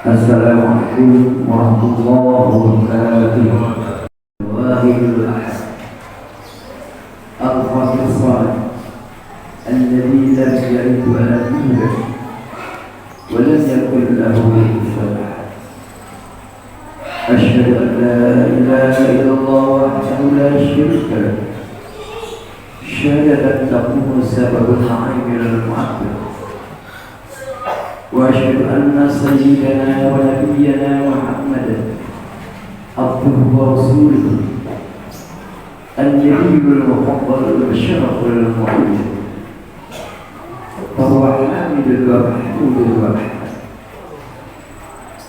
Assalamualaikum warahmatullahi wabarakatuh. Wahidul ahad al-fadil salih alladhi lam yalid wa lam yulad wa lam yakul lahu kufuwan ahad. Asyhadu an la ilaha illallah wahdahu la syarika lahu syahadatan taqumu sababun 'ainil mu'abbad. وأشهد أن سيدنا ونبينا محمدا عبده ورسوله النبي المفضل والشرف المعين فهو حامد ومحمود ومحمد.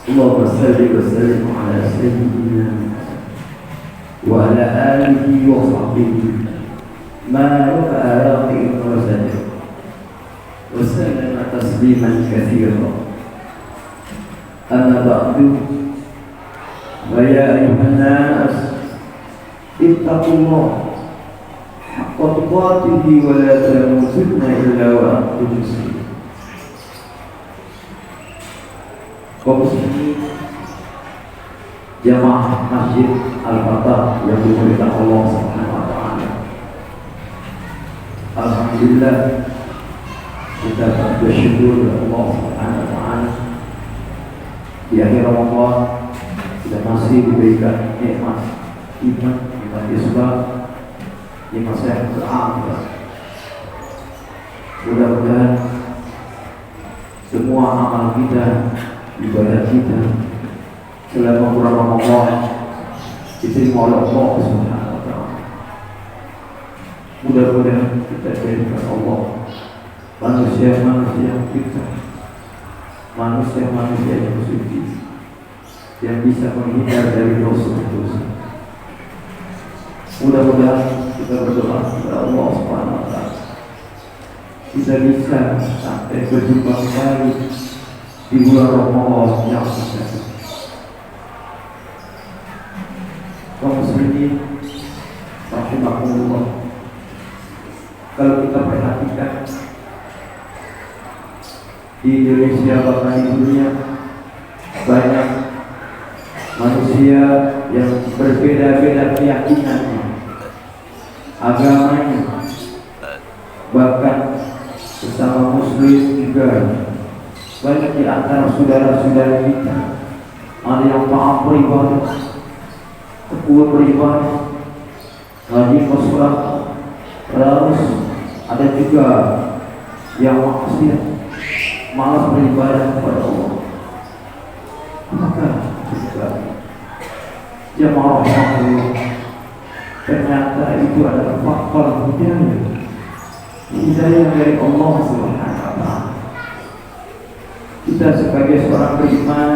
اللهم صل وسلم على سيدنا وعلى آله وصحبه ما رفع راقي وزنه وسلم تسليما كثيرا. أما بعد فيا أيها الناس اتقوا الله حق تقاته ولا تموتن إلا وأنتم مسلمون. Kaum muslimin jamaah Masjid Al-Fatah yang dimuliakan Allah Subhanahu wa taala. Alhamdulillah, kita bersyukur kepada Allah Subhanahu wa taala di akhir Ramadan kita masih diberikan nikmat iman, nikmat Islam, nikmat sehat berakhir. Mudah-mudahan semua amal kita, ibadah kita selama bulan Ramadan diterima oleh Allah Subhanahu wa taala. Mudah-mudahan kita diberikan Allah manusia-manusia kita, manusia-manusia yang suci, yang bisa menghindar dari dosa-dosa. Mudah-mudahan kita berdoa kepada Allah Subhanahu wa taala kita bisa sampai berjumpa kembali di bulan Ramadan yang suci. Kaum muslimin rahimakumullah, kalau kita perhatikan di Indonesia bahkan di dunia banyak manusia yang berbeda-beda keyakinannya, agamanya, bahkan sesama muslim juga banyak di antara saudara-saudara kita ada yang taat beribadah, tekun beribadah, rajin bersolat, terus ada juga yang maksiat, malas beribadah kepada Allah. Apakah jemaah Allah ternyata itu adalah faktor hidayah dari Allah Subhanahu wa taala. Kita sebagai seorang beriman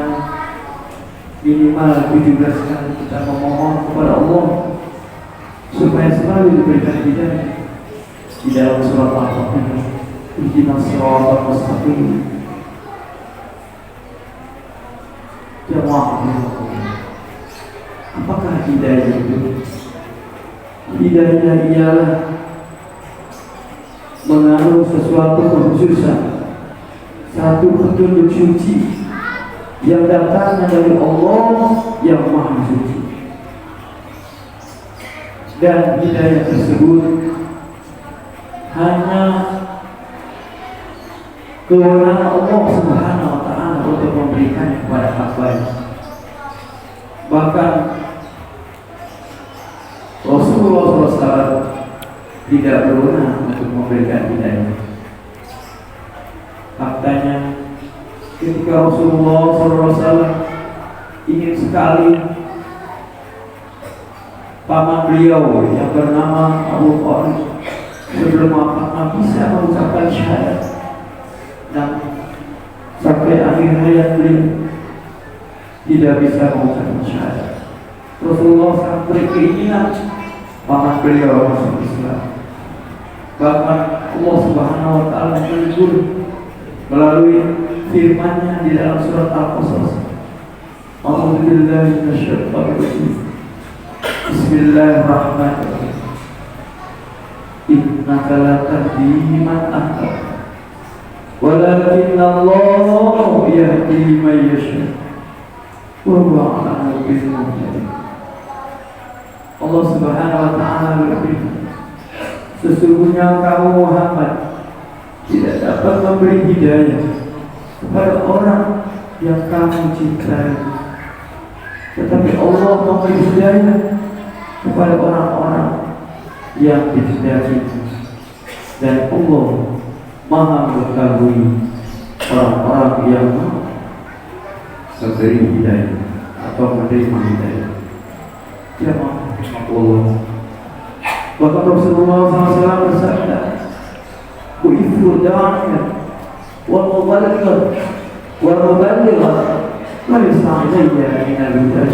minimal 17 kali kita memohon kepada Allah supaya selalu diberikan hidayah. Di dalam surat Al-Fatihah, ihdinas siratal mustaqim. Jemaah, apakah hidayah itu? Hidayah ialah mengaruh sesuatu kekhususan, satu petunjuk suci yang datangnya dari Allah yang Maha Suci, dan hidayah tersebut hanya kewenangan Allah Subhanahu wa taala untuk memberikan kepada hamba-Nya. Bahkan Rasulullah SAW tidak berwenang untuk memberikan hidayah. Faktanya, ketika Rasulullah SAW ingin sekali paman beliau yang bernama Abu Talib sebelum wafat bisa mengucapkan syahadat, dan sampai akhir hayat beliau tidak bisa mengucapkan syahadat. Rasulullah sangat berkeinginan paman beliau masuk Islam. Bahkan Allah Subhanahu wa taala menegur melalui firman-Nya di dalam surat Al-Qasas. A'udzu billahi minasyaitonir rajim. Bismillahirrahmanirrahim. Innaka la tahdi man ahbabta walakin Allah yahdi man yasha wa huwa a'lamu bil muhtadin. Allah Subhanahu wa taala berfirman, sesungguhnya kamu Muhammad tidak dapat memberi hidayah kepada orang yang kamu cintai, tetapi Allah memberi hidayah kepada orang-orang yang dikehendaki, dan Allah Maha mengetahui orang-orang yang memberi hidayah atau menerima hidayah. Ya Allah. Bahkan Rasulullah SAW bersabda, "Bu'ithu da'an wal mubalighan wal mubalighan wa yas'alayya min al-huda."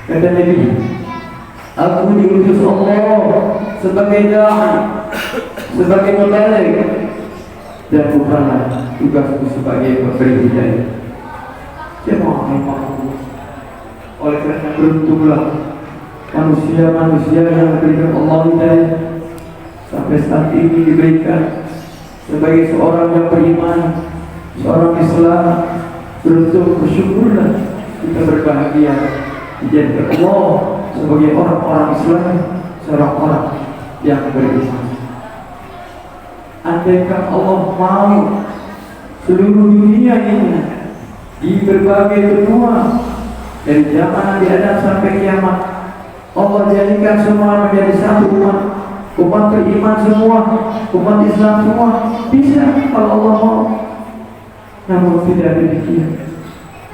Kata Nabi, aku diutus Allah sebagai da'i, sebagai mubaligh, dan bukanlah tugasku sebagai pemberi hidayah. Jemaah, oleh karena beruntunglah manusia-manusia yang diberikan Allah hidayah sampai saat ini diberikan sebagai seorang yang beriman, seorang Islam. Beruntung, bersyukurlah kita berbahagia dijadikan Allah sebagai orang-orang Islam, seorang orang yang beriman. Andaikan Allah mau seluruh dunia ini di berbagai benua dari zaman Nabi Adam sampai kiamat, Allah jadikan semua menjadi satu umat beriman semua, umat Islam semua, bisa kalau Allah mau. Namun tidak demikian.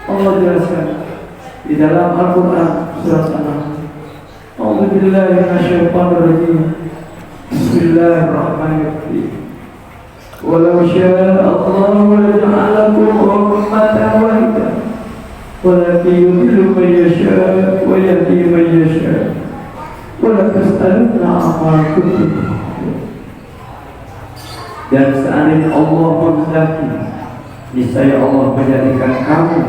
Allah jelaskan di dalam Al-Quran surat An-Nahl, A'udzubillahi minasyaitonirrajim, Bismillahirrahmanirrahim. Walau syaa Allahu laja'alakum ummatan wahidah walakin yudhillu man yasha' wa yahdi man yasha' wa la tas'alunna amma kuntum ta'malun. Dan seandainya Allah menghendaki, niscaya Allah menjadikan kamu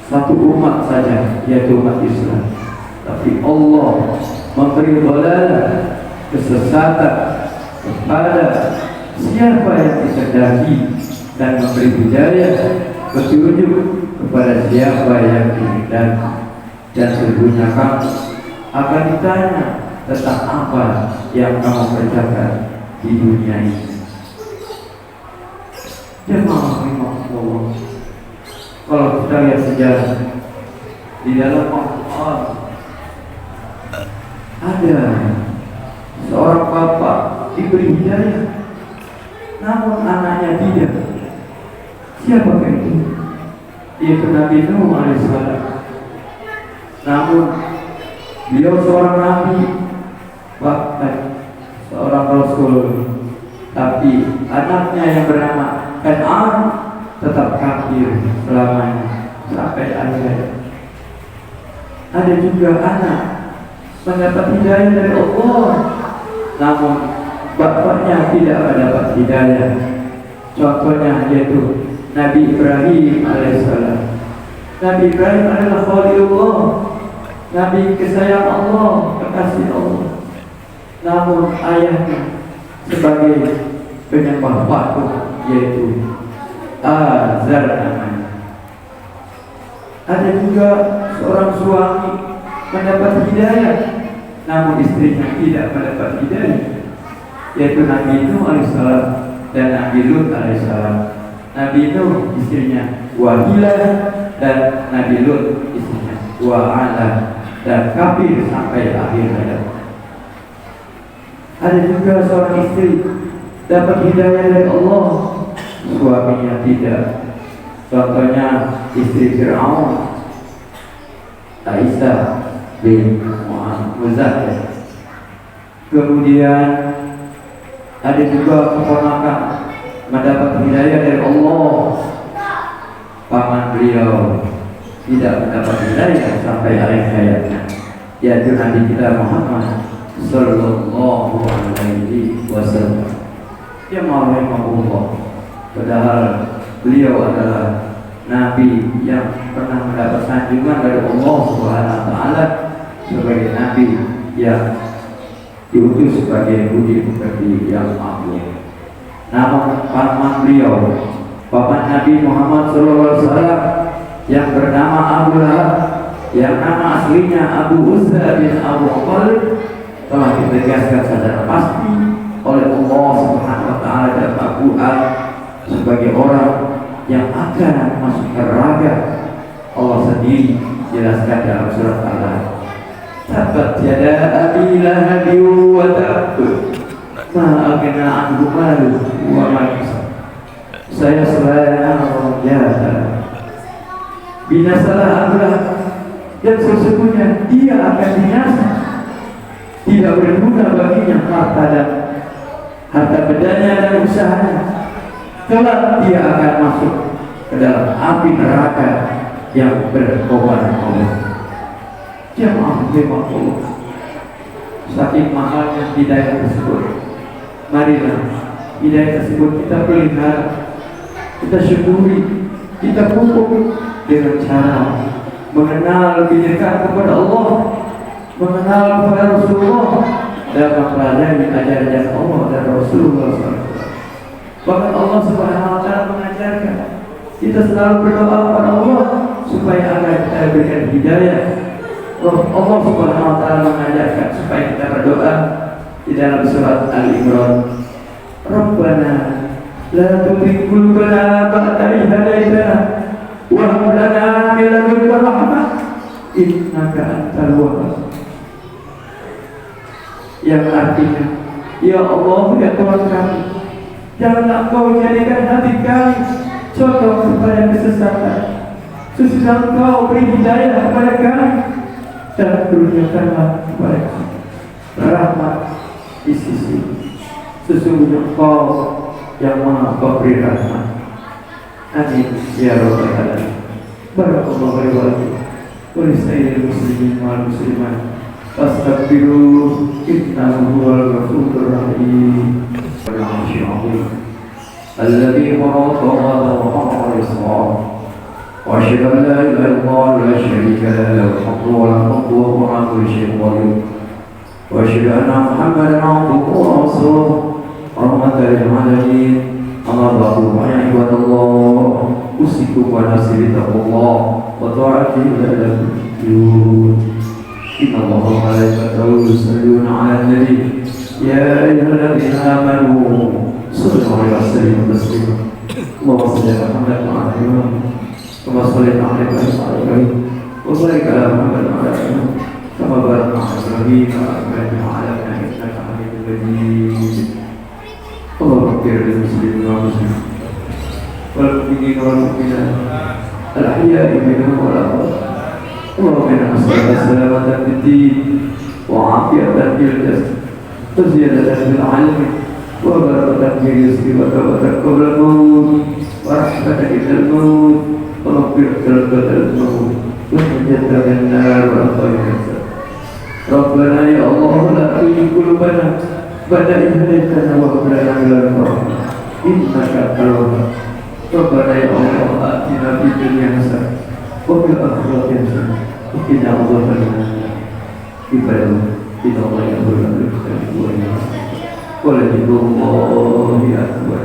satu umat saja, yaitu umat Islam. Tapi Allah memberi dhalalah, kesesatan kepada siapa yang dikehendaki dan memberi hidayah, petunjuk kepada siapa yang dikehendaki. Dan sesungguhnya kamu akan ditanya tentang apa yang kamu kerjakan di dunia ini. Jemaah Allah, kalau kita lihat sejarah di dalam Al-Quran, ada seorang bapak diberi hidayah, namun anaknya tidak. Siapa itu? Yaitu Nabi Nuh alaihissalam. Namun beliau seorang nabi, bahkan seorang rasul, tapi anaknya yang bernama Kan'an tetap kafir selamanya sampai akhir. Ada juga anak mendapat hidayah dari Allah, namun bapaknya tidak mendapat hidayah. Contohnya yaitu Nabi Ibrahim alaihissalam. Nabi Ibrahim adalah Khalilullah, Nabi kesayang Allah, kekasih Allah. Namun ayahnya sebagai penyembah patung, yaitu Azar namanya. Ada juga seorang suami mendapat hidayah, namun istrinya tidak mendapat hidayah, yaitu Nabi Nuh alaihissalam dan Nabi Lut alaihissalam. Nabi Nuh istrinya Wahilah dan Nabi Lut istrinya Wa'ala, dan kafir sampai akhir hayat. Ada juga seorang istri dapat hidayah dari Allah, suaminya tidak. Contohnya istri Fir'aun, Aisyah bin Muzahir. Kemudian ada juga keponakan mendapat hidayah dari Allah, paman beliau tidak mendapat hidayah sampai akhir hayatnya, yaitu Nabi kita Muhammad sallallahu alaihi wasallam. Ya Allah, padahal beliau adalah Nabi yang pernah mendapat sanjungan dari Allah Subhanahu wa taala sebagai Nabi yang diutus sebagai budi pekerti yang makhluk. nama paman beliau, paman Nabi Muhammad SAW yang bernama Abu Lahab, yang nama aslinya Abu Uzza bin Abu Thalib, telah ditegaskan secara pasti oleh Allah Subhanahu wa taala dalam Al-Qur'an sebagai orang yang akan masuk neraka. Allah sendiri jelaskan dalam surat Al-Lahab, tabat yada abi lahab wa tab ma aghna anhu malu wa ma kasab sayasla naran binasalah Abu Lahab, dan sesungguhnya dia akan binasa, tidak berguna baginya harta bedanya dan usahanya. Kelak dia akan masuk ke dalam api neraka yang berkobar-kobar. Jamaah Allah, saking mahalnya hidayah tersebut, marilah hidayah tersebut kita pelihara, kita syukuri, kita pupuk dengan cara mengenal lebih dekat kepada Allah, mengenal kepada Rasulullah, dan mempelajari ajaran Allah dan Rasulullah SAW. Bahkan Allah Subhanahu wa taala mengajarkan kita selalu berdoa kepada Allah supaya agar kita berikan hidayah. Allah Subhanahu wa taala mengajarkan supaya kita berdoa di dalam surat Al-Imran, Rabbana la tuzigh qulubana ba'da idh hadaytana wa hab lana min ladunka rahmah innaka antal wahhab. Yang artinya, ya Allah, ya Tuhan kami, janganlah Engkau jadikan hati kami condong kepada kesesatan. Sesudah Engkau beri hidayah kepada kami dan kurniakanlah kepada kami rahmat di sisi. Sesungguhnya Engkau yang Maha Pemberi rahmat. Amin ya rabbal alamin. Barakallahu li wa lakum wa lisa'iril muslimin wal muslimat. Fastaghfiruh innahu huwal ghafurur rahim. الذي خلق وخلق الإصرار وأشهد أن لا إله إلا الله لا شريك له له الحمد والحمد وهو على كل شيء قدير وأشهد أن محمدا عبده ورسوله رحمة للعالمين. أما بعد فيا عباد الله أوصيكم ونفسي بتقوى الله وطاعته لا تشركون. إن الله وملائكته يصلون على النبي يا أيها الذين آمنوا صلوا عليه وسلموا تسليما. اللهم صل على محمد وعلى آل محمد كما صليت على إبراهيم وبارك على محمد وعلى آل محمد كما باركت على إبراهيم وعلى آل إبراهيم إنك حميد مجيد. اللهم اغفر للمسلمين والمسلمات والمؤمنين والمؤمنات الأحياء منهم والأموات. اللهم إنا نسألك السلامة في الدين وعافية في الجسد وزيادة في العلم وبركة في الرزق وتوبة قبل الموت ورحمة عند الموت ومغفرة قبل الموت ونجاة من النار وخير الحساب. ربنا يا الله لا تزغ قلوبنا بعد إذ هديتنا وهب لنا من لدنك رحمة إنك أنت الوهاب. ربنا يا الله آتنا في الدنيا حسنة وفي الآخرة حسنة وقنا عذاب النار. إن الله يأمر بالعدل والإحسان ولذكر الله أكبر.